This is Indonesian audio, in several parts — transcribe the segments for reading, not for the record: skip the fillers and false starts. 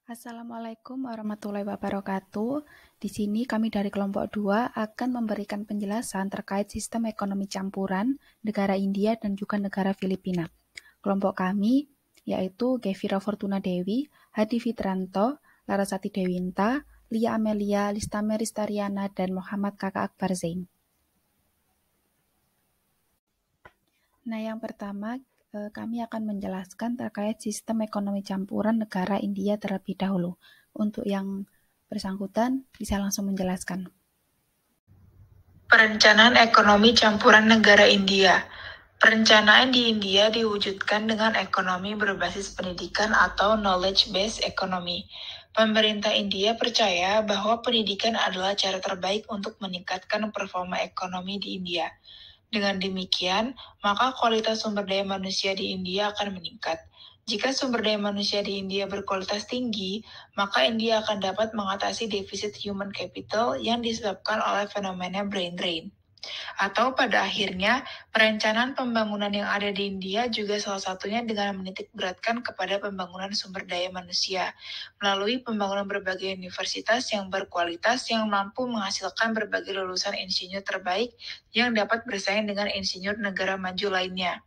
Assalamualaikum warahmatullahi wabarakatuh. Di sini kami dari kelompok 2 akan memberikan penjelasan terkait sistem ekonomi campuran negara India dan juga negara Filipina. Kelompok kami yaitu Gevira Fortuna Dewi, Hadi Fitranto, Larasati Dewinta, Lia Amelia, Listame Ristariana, dan Muhammad Kakak Akbar Zain. Nah, yang pertama kami akan menjelaskan terkait sistem ekonomi campuran negara India terlebih dahulu. Untuk yang bersangkutan bisa langsung menjelaskan. Perencanaan ekonomi campuran negara India. Perencanaan di India diwujudkan dengan ekonomi berbasis pendidikan atau knowledge-based economy. Pemerintah India percaya bahwa pendidikan adalah cara terbaik untuk meningkatkan performa ekonomi di India. Dengan demikian, maka kualitas sumber daya manusia di India akan meningkat. Jika sumber daya manusia di India berkualitas tinggi, maka India akan dapat mengatasi defisit human capital yang disebabkan oleh fenomena brain drain. Atau pada akhirnya, perencanaan pembangunan yang ada di India juga salah satunya dengan menitik beratkan kepada pembangunan sumber daya manusia, melalui pembangunan berbagai universitas yang berkualitas yang mampu menghasilkan berbagai lulusan insinyur terbaik yang dapat bersaing dengan insinyur negara maju lainnya.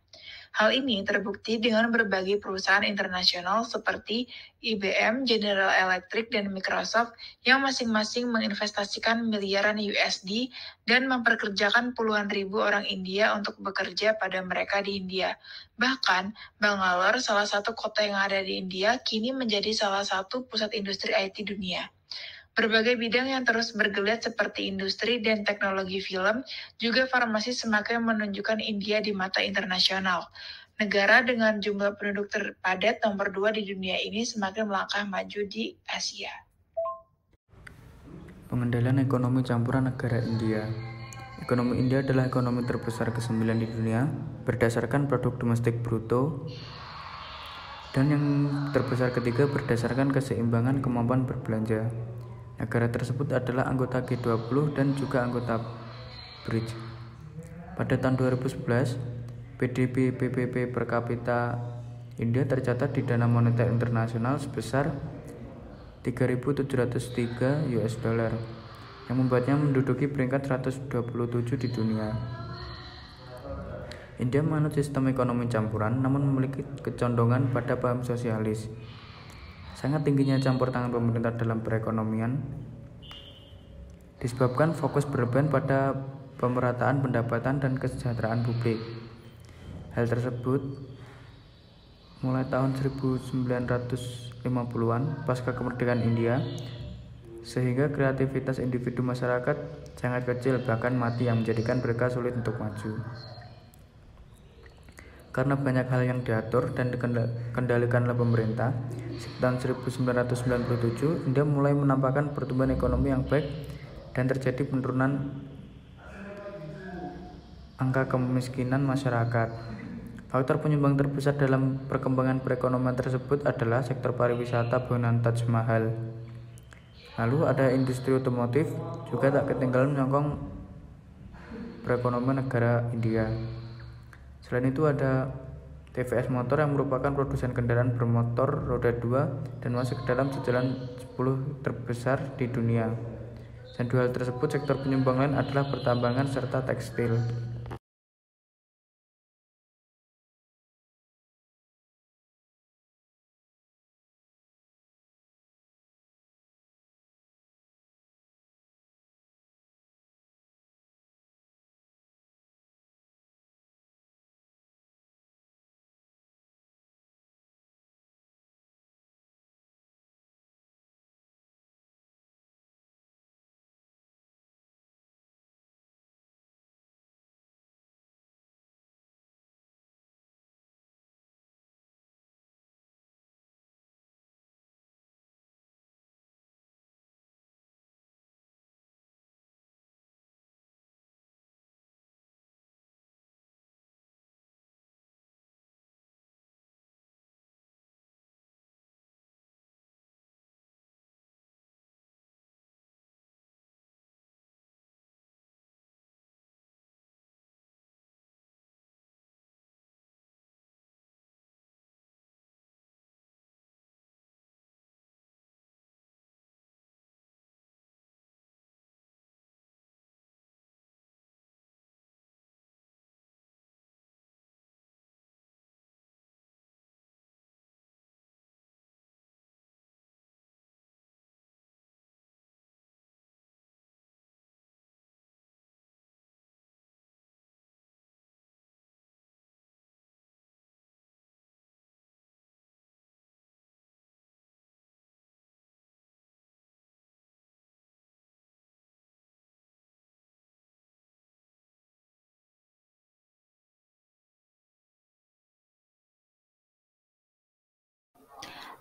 Hal ini terbukti dengan berbagai perusahaan internasional seperti IBM, General Electric, dan Microsoft yang masing-masing menginvestasikan miliaran USD dan memperkerjakan puluhan ribu orang India untuk bekerja pada mereka di India. Bahkan, Bangalore, salah satu kota yang ada di India, kini menjadi salah satu pusat industri IT dunia. Berbagai bidang yang terus bergeliat seperti industri dan teknologi film, juga farmasi semakin menunjukkan India di mata internasional. Negara dengan jumlah penduduk terpadat nomor 2 di dunia ini semakin melangkah maju di Asia. Pengendalian ekonomi campuran negara India. Ekonomi India adalah ekonomi terbesar ke-9 di dunia berdasarkan produk domestik bruto dan yang terbesar ketiga berdasarkan keseimbangan kemampuan berbelanja. Negara tersebut adalah anggota G20 dan juga anggota BRICS. Pada tahun 2011, PDB PPP per kapita India tercatat di Dana Moneter Internasional sebesar 3.703 US dollar, yang membuatnya menduduki peringkat 127 di dunia. India menganut sistem ekonomi campuran namun memiliki kecondongan pada paham sosialis. Sangat tingginya campur tangan pemerintah dalam perekonomian disebabkan fokus berlebihan pada pemerataan pendapatan dan kesejahteraan publik. Hal tersebut mulai tahun 1950-an pasca kemerdekaan India, sehingga kreativitas individu masyarakat sangat kecil bahkan mati yang menjadikan mereka sulit untuk maju. Karena banyak hal yang diatur dan dikendalikan oleh pemerintah, tahun 1997 India mulai menampakkan pertumbuhan ekonomi yang baik dan terjadi penurunan angka kemiskinan masyarakat. Faktor penyumbang terbesar dalam perkembangan perekonomian tersebut adalah sektor pariwisata bangunan Taj Mahal. Lalu ada industri otomotif juga tak ketinggalan menyokong perekonomian negara India. Selain itu ada TVS Motor yang merupakan produsen kendaraan bermotor roda 2 dan masuk ke dalam jajaran 10 terbesar di dunia. Dan dua hal tersebut sektor penyumbang lain adalah pertambangan serta tekstil.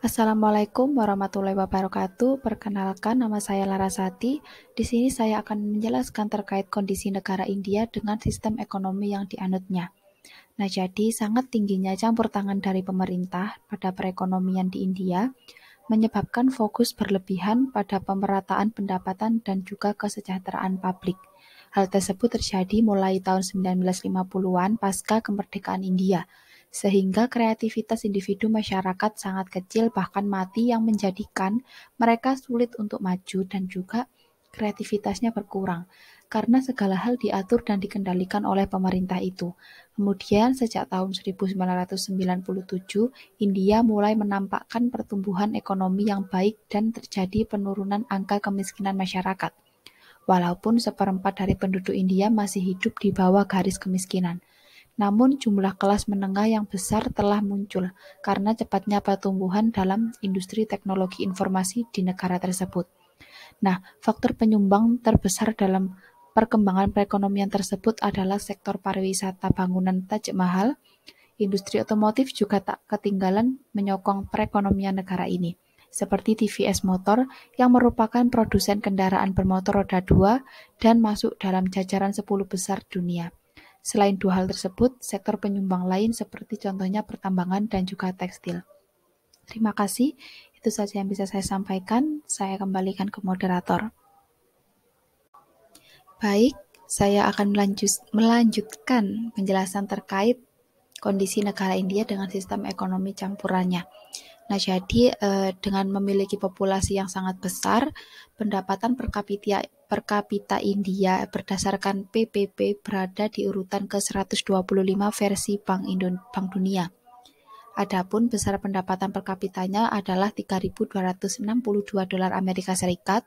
Assalamualaikum warahmatullahi wabarakatuh. Perkenalkan, nama saya Larasati. Di sini saya akan menjelaskan terkait kondisi negara India dengan sistem ekonomi yang dianutnya. Nah, jadi sangat tingginya campur tangan dari pemerintah pada perekonomian di India menyebabkan fokus berlebihan pada pemerataan pendapatan dan juga kesejahteraan publik. Hal tersebut terjadi mulai tahun 1950-an pasca kemerdekaan India, sehingga kreativitas individu masyarakat sangat kecil bahkan mati yang menjadikan mereka sulit untuk maju dan juga kreativitasnya berkurang karena segala hal diatur dan dikendalikan oleh pemerintah itu. Kemudian sejak tahun 1997, India mulai menampakkan pertumbuhan ekonomi yang baik dan terjadi penurunan angka kemiskinan masyarakat. Walaupun seperempat dari penduduk India masih hidup di bawah garis kemiskinan. Namun jumlah kelas menengah yang besar telah muncul karena cepatnya pertumbuhan dalam industri teknologi informasi di negara tersebut. Nah, faktor penyumbang terbesar dalam perkembangan perekonomian tersebut adalah sektor pariwisata bangunan Taj Mahal. Industri otomotif juga tak ketinggalan menyokong perekonomian negara ini, seperti TVS Motor yang merupakan produsen kendaraan bermotor roda 2 dan masuk dalam jajaran 10 besar dunia. Selain dua hal tersebut, sektor penyumbang lain seperti contohnya pertambangan dan juga tekstil. Terima kasih, itu saja yang bisa saya sampaikan. Saya kembalikan ke moderator. Baik, saya akan melanjutkan penjelasan terkait kondisi negara India dengan sistem ekonomi campurannya. Nah, jadi dengan memiliki populasi yang sangat besar, pendapatan per kapita India berdasarkan PBB berada di urutan ke-125 versi Bank Dunia. Adapun besar pendapatan per kapitanya adalah 3.262 dolar Amerika Serikat.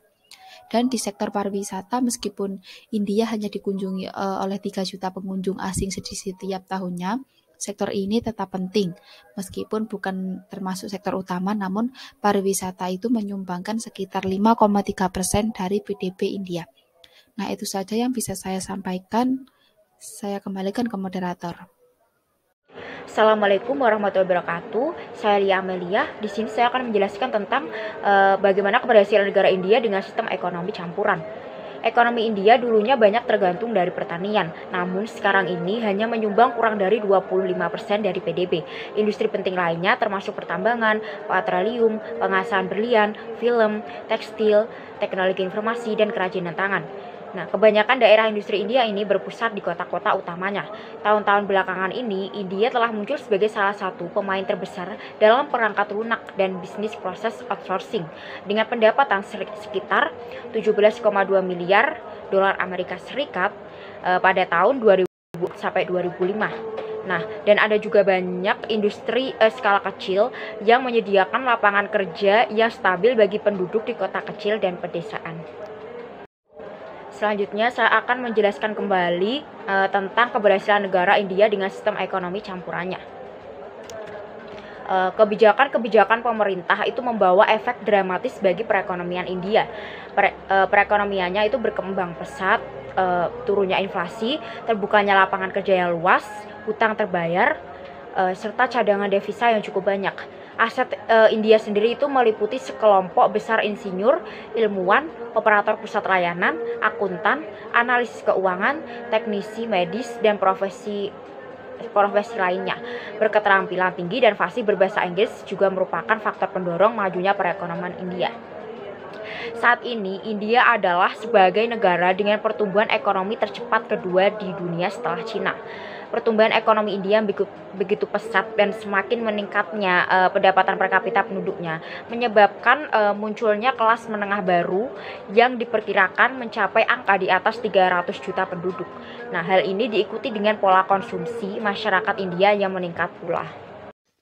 Dan di sektor pariwisata, meskipun India hanya dikunjungi oleh 3 juta pengunjung asing setiap tahunnya, sektor ini tetap penting. Meskipun bukan termasuk sektor utama, namun pariwisata itu menyumbangkan sekitar 5,3% dari PDB India. Nah, itu saja yang bisa saya sampaikan. Saya kembalikan ke moderator. Assalamualaikum warahmatullahi wabarakatuh. Saya Lia Amelia. Di sini saya akan menjelaskan tentang bagaimana keberhasilan negara India dengan sistem ekonomi campuran. Ekonomi India dulunya banyak tergantung dari pertanian, namun sekarang ini hanya menyumbang kurang dari 25% dari PDB. Industri penting lainnya termasuk pertambangan, petroleum, pengasahan berlian, film, tekstil, teknologi informasi, dan kerajinan tangan. Nah, kebanyakan daerah industri India ini berpusat di kota-kota utamanya. Tahun-tahun belakangan ini, India telah muncul sebagai salah satu pemain terbesar dalam perangkat lunak dan bisnis proses outsourcing dengan pendapatan sekitar 17,2 miliar dolar Amerika Serikat pada tahun 2000 sampai 2005. Nah, dan ada juga banyak industri skala kecil yang menyediakan lapangan kerja yang stabil bagi penduduk di kota kecil dan pedesaan. Selanjutnya saya akan menjelaskan kembali tentang keberhasilan negara India dengan sistem ekonomi campurannya. Kebijakan-kebijakan pemerintah itu membawa efek dramatis bagi perekonomian India. Perekonomiannya itu berkembang pesat, turunnya inflasi, terbukanya lapangan kerja yang luas, hutang terbayar, serta cadangan devisa yang cukup banyak. Aset India sendiri itu meliputi sekelompok besar insinyur, ilmuwan, operator pusat layanan, akuntan, analisis keuangan, teknisi medis, dan profesi lainnya. Berketerampilan tinggi dan fasih berbahasa Inggris juga merupakan faktor pendorong majunya perekonomian India. Saat ini, India adalah sebagai negara dengan pertumbuhan ekonomi tercepat kedua di dunia setelah Cina. Pertumbuhan ekonomi India begitu pesat dan semakin meningkatnya pendapatan per kapita penduduknya menyebabkan munculnya kelas menengah baru yang diperkirakan mencapai angka di atas 300 juta penduduk. Nah, hal ini diikuti dengan pola konsumsi masyarakat India yang meningkat pula.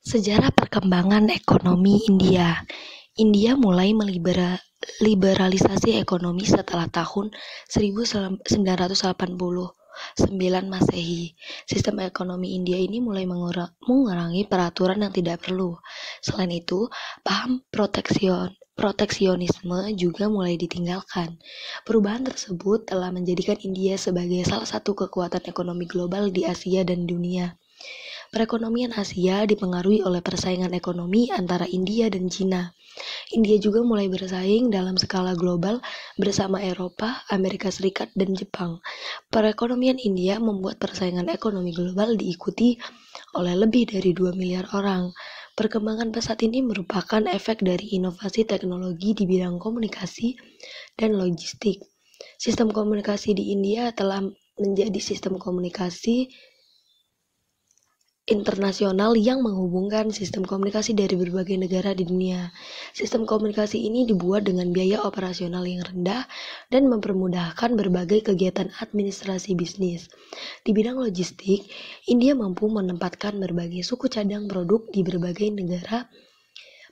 Sejarah perkembangan ekonomi India. India mulai liberalisasi ekonomi setelah tahun 1989 Masehi. Sistem ekonomi India ini mulai mengurangi peraturan yang tidak perlu. Selain itu, paham proteksionisme juga mulai ditinggalkan. Perubahan tersebut telah menjadikan India sebagai salah satu kekuatan ekonomi global di Asia dan dunia. Perekonomian Asia dipengaruhi oleh persaingan ekonomi antara India dan Cina. India juga mulai bersaing dalam skala global bersama Eropa, Amerika Serikat, dan Jepang. Perekonomian India membuat persaingan ekonomi global diikuti oleh lebih dari 2 miliar orang. Perkembangan pesat ini merupakan efek dari inovasi teknologi di bidang komunikasi dan logistik. Sistem komunikasi di India telah menjadi sistem komunikasi internasional yang menghubungkan sistem komunikasi dari berbagai negara di dunia. Sistem komunikasi ini dibuat dengan biaya operasional yang rendah dan mempermudahkan berbagai kegiatan administrasi bisnis. Di bidang logistik, India mampu menempatkan berbagai suku cadang produk di berbagai negara.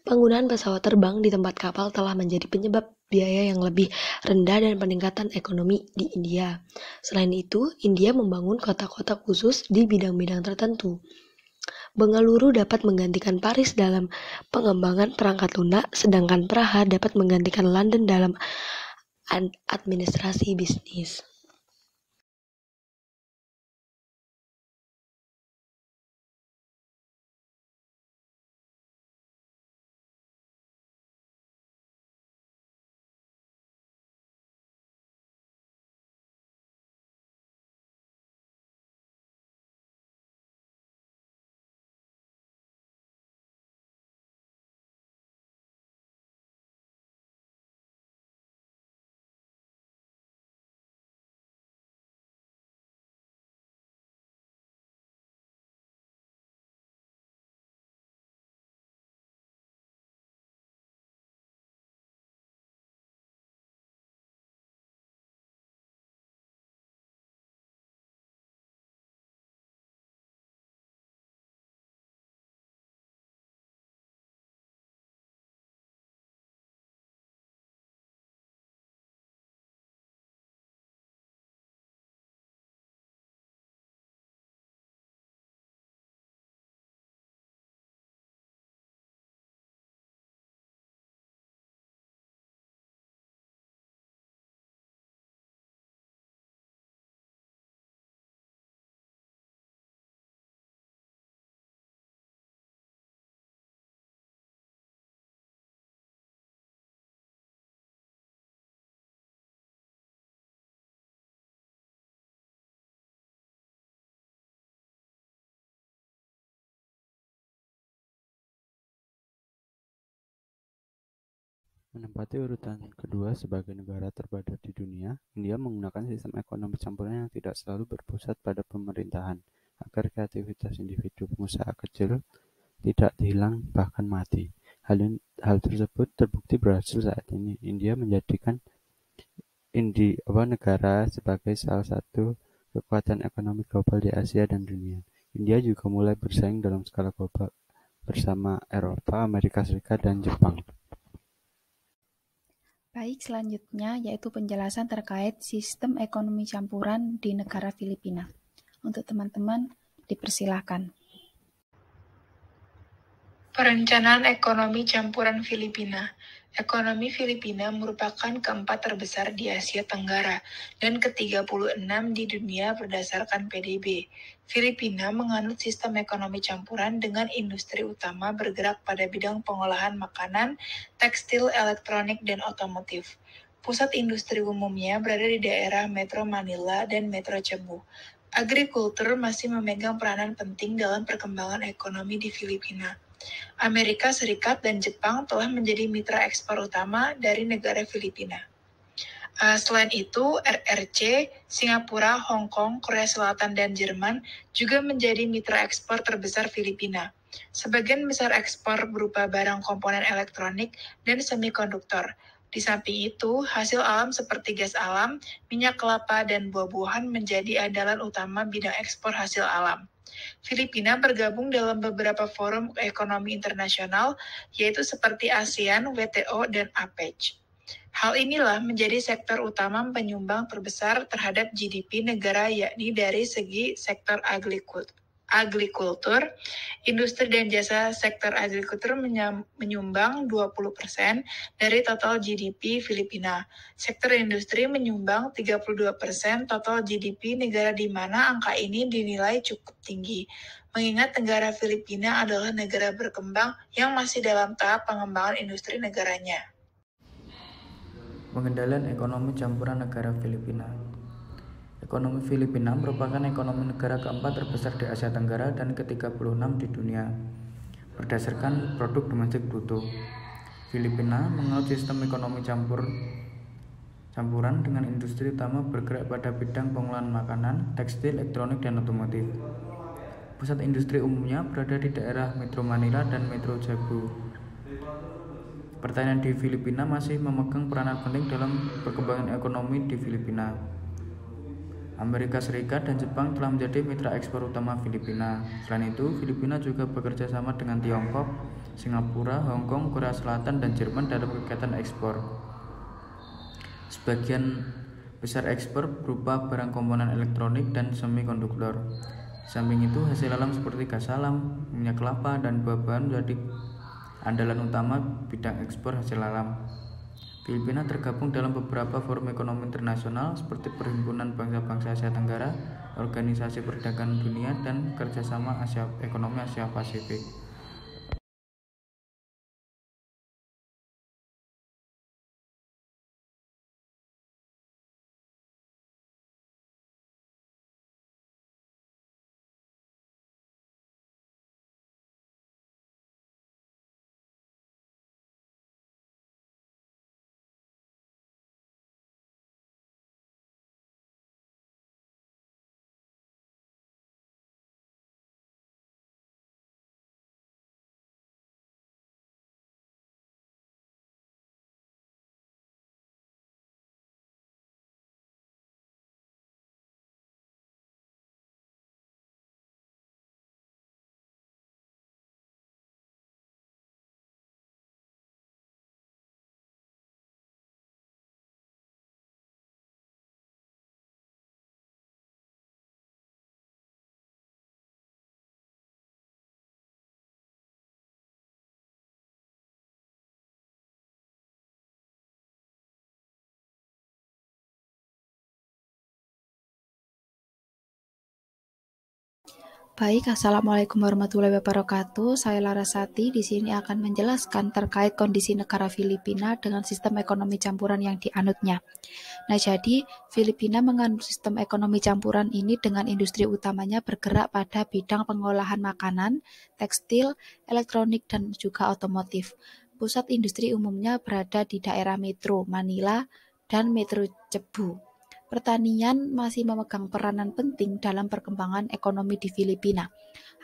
Penggunaan pesawat terbang di tempat kapal telah menjadi penyebab biaya yang lebih rendah dan peningkatan ekonomi di India. Selain itu, India membangun kota-kota khusus di bidang-bidang tertentu. Bengaluru dapat menggantikan Paris dalam pengembangan perangkat lunak, sedangkan Praha dapat menggantikan London dalam administrasi bisnis. Menempati urutan kedua sebagai negara terpadat di dunia, India menggunakan sistem ekonomi campuran yang tidak selalu berpusat pada pemerintahan, agar kreativitas individu pengusaha kecil tidak hilang bahkan mati. Hal tersebut terbukti berhasil saat ini. India menjadikan negara sebagai salah satu kekuatan ekonomi global di Asia dan dunia. India juga mulai bersaing dalam skala global bersama Eropa, Amerika Serikat, dan Jepang. Baik, selanjutnya yaitu penjelasan terkait sistem ekonomi campuran di negara Filipina. Untuk teman-teman, dipersilahkan. Perencanaan ekonomi campuran Filipina. Ekonomi Filipina merupakan keempat terbesar di Asia Tenggara dan ke-36 di dunia berdasarkan PDB. Filipina menganut sistem ekonomi campuran dengan industri utama bergerak pada bidang pengolahan makanan, tekstil, elektronik, dan otomotif. Pusat industri umumnya berada di daerah Metro Manila dan Metro Cebu. Agrikultur masih memegang peranan penting dalam perkembangan ekonomi di Filipina. Amerika Serikat dan Jepang telah menjadi mitra ekspor utama dari negara Filipina. Selain itu, RRC, Singapura, Hong Kong, Korea Selatan, dan Jerman juga menjadi mitra ekspor terbesar Filipina. Sebagian besar ekspor berupa barang komponen elektronik dan semikonduktor. Di samping itu, hasil alam seperti gas alam, minyak kelapa, dan buah-buahan menjadi andalan utama bidang ekspor hasil alam. Filipina bergabung dalam beberapa forum ekonomi internasional, yaitu seperti ASEAN, WTO, dan APEC. Hal inilah menjadi sektor utama penyumbang terbesar terhadap GDP negara, yakni dari segi sektor agri-food. agrikultur, industri dan jasa sektor agrikultur menyumbang 20% dari total GDP Filipina. Sektor industri menyumbang 32% total GDP negara di mana angka ini dinilai cukup tinggi. Mengingat negara Filipina adalah negara berkembang yang masih dalam tahap pengembangan industri negaranya. Pengendalian ekonomi campuran negara Filipina. Ekonomi Filipina merupakan ekonomi negara keempat terbesar di Asia Tenggara dan ke-36 di dunia, berdasarkan produk domestik bruto. Filipina menganut sistem ekonomi campuran dengan industri utama bergerak pada bidang pengolahan makanan, tekstil, elektronik, dan otomotif. Pusat industri umumnya berada di daerah Metro Manila dan Metro Cebu. Pertanian di Filipina masih memegang peranan penting dalam perkembangan ekonomi di Filipina. Amerika Serikat dan Jepang telah menjadi mitra ekspor utama Filipina. Selain itu, Filipina juga bekerja sama dengan Tiongkok, Singapura, Hong Kong, Korea Selatan, dan Jerman dalam kegiatan ekspor. Sebagian besar ekspor berupa barang komponen elektronik dan semikonduktor. Samping itu, hasil alam seperti gas alam, minyak kelapa, dan buah-buahan menjadi andalan utama bidang ekspor hasil alam. Filipina tergabung dalam beberapa forum ekonomi internasional seperti Perhimpunan Bangsa-Bangsa Asia Tenggara, Organisasi Perdagangan Dunia, dan Kerjasama Ekonomi Asia Pasifik. Baik, Assalamualaikum warahmatullahi wabarakatuh. Saya Larasati di sini akan menjelaskan terkait kondisi negara Filipina dengan sistem ekonomi campuran yang dianutnya. Nah, jadi Filipina menganut sistem ekonomi campuran ini dengan industri utamanya bergerak pada bidang pengolahan makanan, tekstil, elektronik, dan juga otomotif. Pusat industri umumnya berada di daerah Metro Manila dan Metro Cebu. Pertanian masih memegang peranan penting dalam perkembangan ekonomi di Filipina.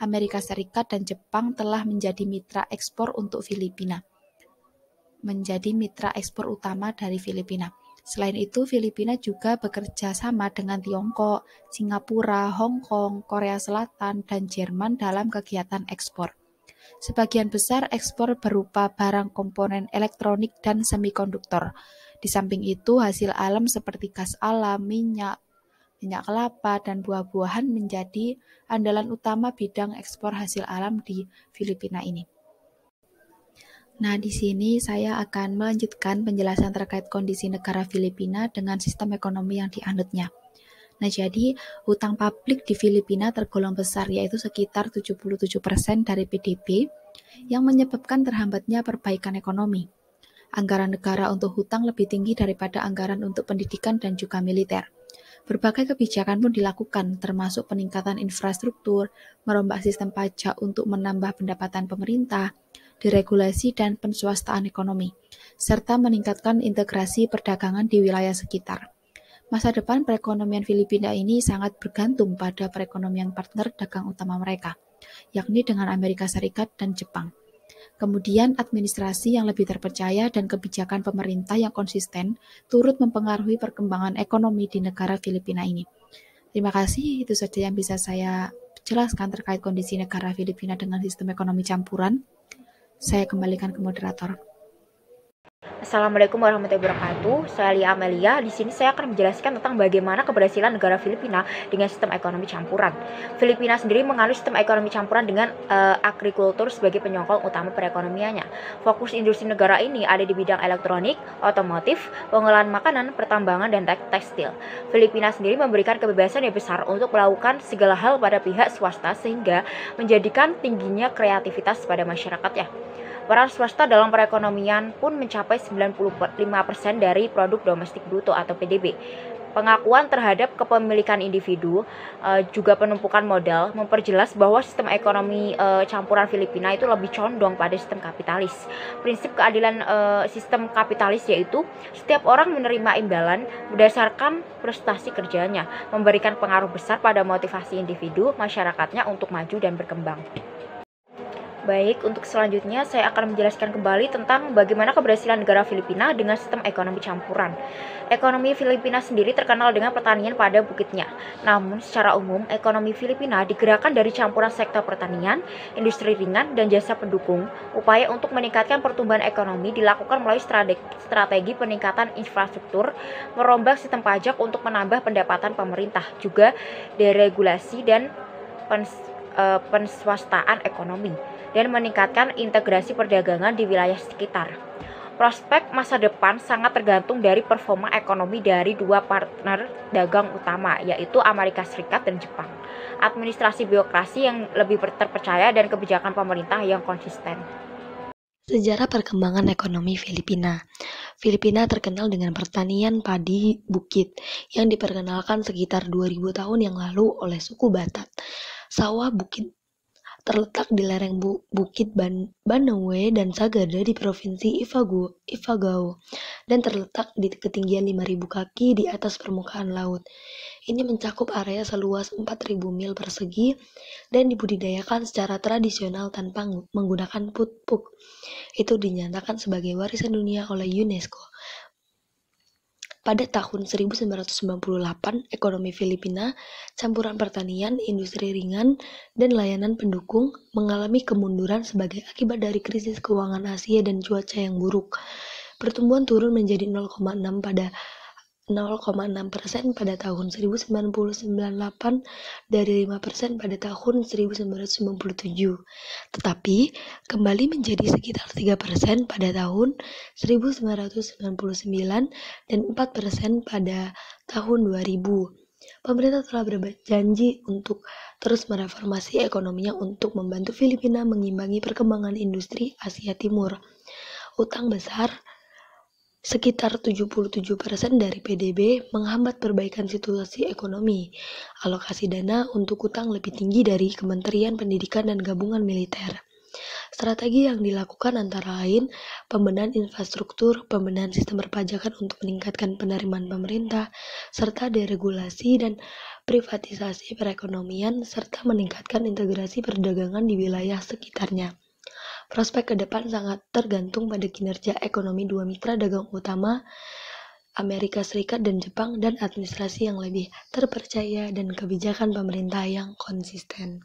Amerika Serikat dan Jepang telah menjadi mitra ekspor untuk Filipina, menjadi mitra ekspor utama dari Filipina. Selain itu, Filipina juga bekerja sama dengan Tiongkok, Singapura, Hong Kong, Korea Selatan, dan Jerman dalam kegiatan ekspor. Sebagian besar ekspor berupa barang komponen elektronik dan semikonduktor. Di samping itu, hasil alam seperti gas alam, minyak kelapa, dan buah-buahan menjadi andalan utama bidang ekspor hasil alam di Filipina ini. Nah, di sini saya akan melanjutkan penjelasan terkait kondisi negara Filipina dengan sistem ekonomi yang dianutnya. Nah, jadi hutang publik di Filipina tergolong besar, yaitu sekitar 77% dari PDB, yang menyebabkan terhambatnya perbaikan ekonomi. Anggaran negara untuk hutang lebih tinggi daripada anggaran untuk pendidikan dan juga militer. Berbagai kebijakan pun dilakukan, termasuk peningkatan infrastruktur, merombak sistem pajak untuk menambah pendapatan pemerintah, deregulasi dan penswastaan ekonomi, serta meningkatkan integrasi perdagangan di wilayah sekitar. Masa depan perekonomian Filipina ini sangat bergantung pada perekonomian partner dagang utama mereka, yakni dengan Amerika Serikat dan Jepang. Kemudian administrasi yang lebih terpercaya dan kebijakan pemerintah yang konsisten turut mempengaruhi perkembangan ekonomi di negara Filipina ini. Terima kasih, itu saja yang bisa saya jelaskan terkait kondisi negara Filipina dengan sistem ekonomi campuran. Saya kembalikan ke moderator. Assalamualaikum warahmatullahi wabarakatuh. Saya Lia Amelia. Di sini saya akan menjelaskan tentang bagaimana keberhasilan negara Filipina dengan sistem ekonomi campuran. Filipina sendiri menganut sistem ekonomi campuran dengan agrikultur sebagai penyokong utama perekonomiannya. Fokus industri negara ini ada di bidang elektronik, otomotif, pengolahan makanan, pertambangan, dan tekstil. Filipina sendiri memberikan kebebasan yang besar untuk melakukan segala hal pada pihak swasta sehingga menjadikan tingginya kreativitas pada masyarakatnya. Peran swasta dalam perekonomian pun mencapai 95% dari produk domestik bruto atau PDB. Pengakuan terhadap kepemilikan individu, juga penumpukan modal memperjelas bahwa sistem ekonomi campuran Filipina itu lebih condong pada sistem kapitalis. Prinsip keadilan sistem kapitalis yaitu setiap orang menerima imbalan berdasarkan prestasi kerjanya, memberikan pengaruh besar pada motivasi individu masyarakatnya untuk maju dan berkembang. Baik, untuk selanjutnya saya akan menjelaskan kembali tentang bagaimana keberhasilan negara Filipina dengan sistem ekonomi campuran. Ekonomi Filipina sendiri terkenal dengan pertanian pada bukitnya. Namun, secara umum, ekonomi Filipina digerakkan dari campuran sektor pertanian, industri ringan, dan jasa pendukung. Upaya untuk meningkatkan pertumbuhan ekonomi dilakukan melalui strategi peningkatan infrastruktur, merombak sistem pajak untuk menambah pendapatan pemerintah, juga deregulasi dan penswastaan ekonomi, dan meningkatkan integrasi perdagangan di wilayah sekitar. Prospek masa depan sangat tergantung dari performa ekonomi dari dua partner dagang utama, yaitu Amerika Serikat dan Jepang. Administrasi birokrasi yang lebih terpercaya dan kebijakan pemerintah yang konsisten. Sejarah perkembangan ekonomi Filipina. Filipina terkenal dengan pertanian padi bukit yang diperkenalkan sekitar 2000 tahun yang lalu oleh suku Batak. Sawah bukit terletak di lereng Bukit Banawe dan Sagada di Provinsi Ifugao dan terletak di ketinggian 5.000 kaki di atas permukaan laut. Ini mencakup area seluas 4.000 mil persegi dan dibudidayakan secara tradisional tanpa menggunakan pupuk. Itu dinyatakan sebagai warisan dunia oleh UNESCO. Pada tahun 1998, ekonomi Filipina, campuran pertanian, industri ringan, dan layanan pendukung mengalami kemunduran sebagai akibat dari krisis keuangan Asia dan cuaca yang buruk. Pertumbuhan turun menjadi 0,6% pada tahun 1998 dari 5% pada tahun 1997, tetapi kembali menjadi sekitar 3% pada tahun 1999 dan 4% pada tahun 2000. Pemerintah telah berjanji untuk terus mereformasi ekonominya untuk membantu Filipina mengimbangi perkembangan industri Asia Timur. Utang besar sekitar 77% dari PDB menghambat perbaikan situasi ekonomi. Alokasi dana untuk utang lebih tinggi dari Kementerian Pendidikan dan Gabungan Militer. Strategi yang dilakukan antara lain pembenahan infrastruktur, pembenahan sistem perpajakan untuk meningkatkan penerimaan pemerintah, serta deregulasi dan privatisasi perekonomian, serta meningkatkan integrasi perdagangan di wilayah sekitarnya. Prospek ke depan sangat tergantung pada kinerja ekonomi dua mitra dagang utama, Amerika Serikat dan Jepang, dan administrasi yang lebih terpercaya dan kebijakan pemerintah yang konsisten.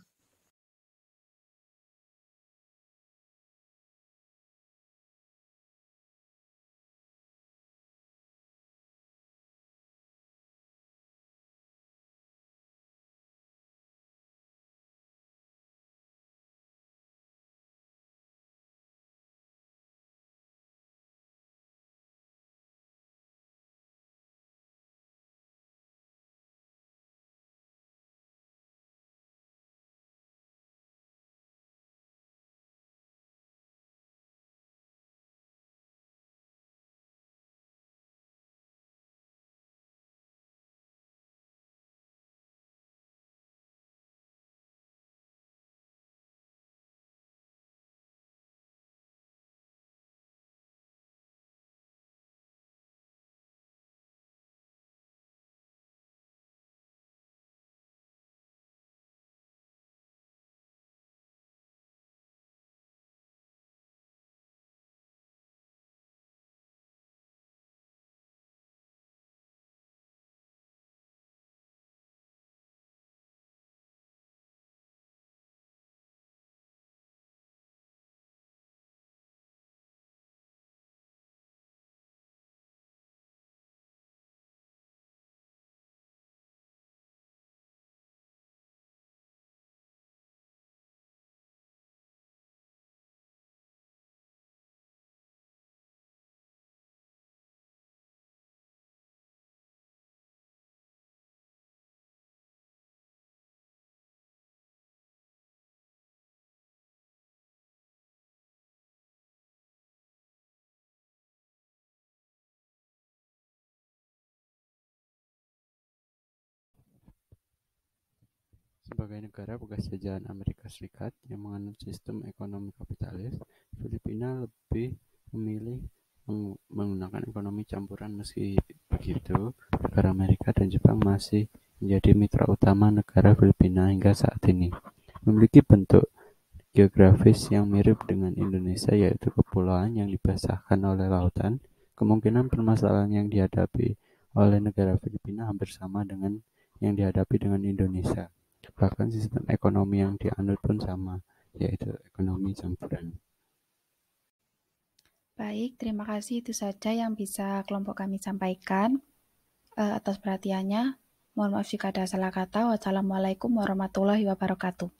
sebagai negara bekas jajahan Amerika Serikat yang menganut sistem ekonomi kapitalis, Filipina lebih memilih menggunakan ekonomi campuran. Meski begitu, negara Amerika dan Jepang masih menjadi mitra utama negara Filipina hingga saat ini. Memiliki bentuk geografis yang mirip dengan Indonesia, yaitu kepulauan yang dibasahkan oleh lautan. Kemungkinan permasalahan yang dihadapi oleh negara Filipina hampir sama dengan yang dihadapi dengan Indonesia. Bahkan sistem ekonomi yang dianut pun sama, yaitu ekonomi campuran. Baik, terima kasih. Itu saja yang bisa kelompok kami sampaikan atas perhatiannya. Mohon maaf jika ada salah kata. Wassalamualaikum warahmatullahi wabarakatuh.